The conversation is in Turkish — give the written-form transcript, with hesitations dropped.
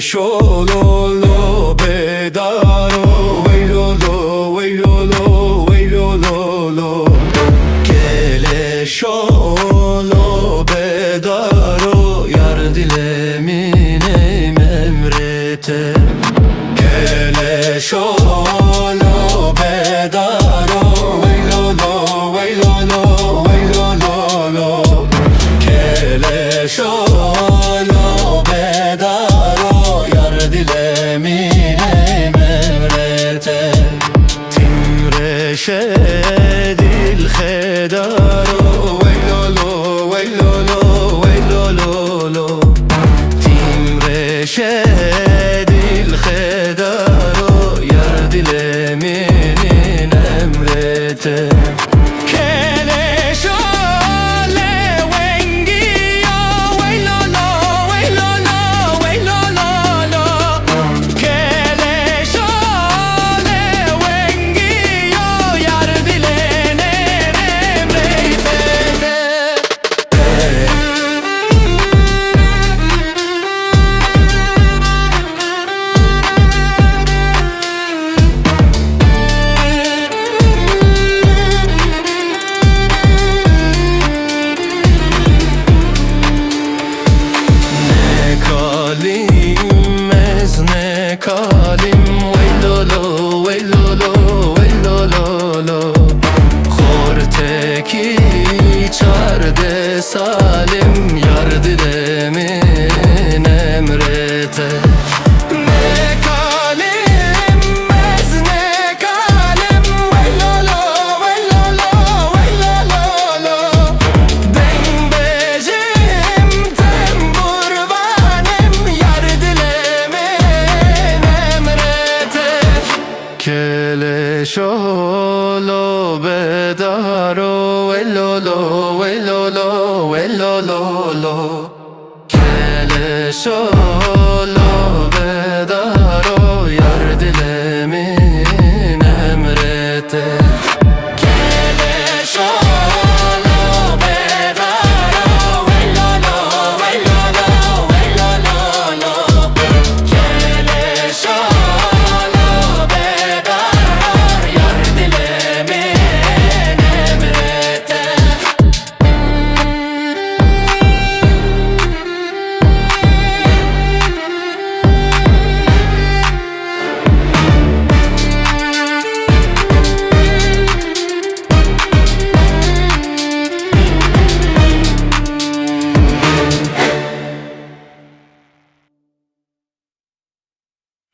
şololo bedaro veylolo veylolo veylolo Kele şolo bedaro yar dilemine memrete Kele şolo bedaro veylolo veylolo veylolo Kele şolo bedaro yar dilemine memrete Timreşe dil khedaro veylolo veylolo veylolo Timreşe dil khedaro yar dileminin emrete Kalim veylolo veylolo veylolo Horteki çarde salim yar dilemin emrete Ne kalim mezne kalim veylolo veylolo veylolo Ben becim temburvanim yar dilemin Kele şolo bedaro veylolo veylolo veylolo Kele şolo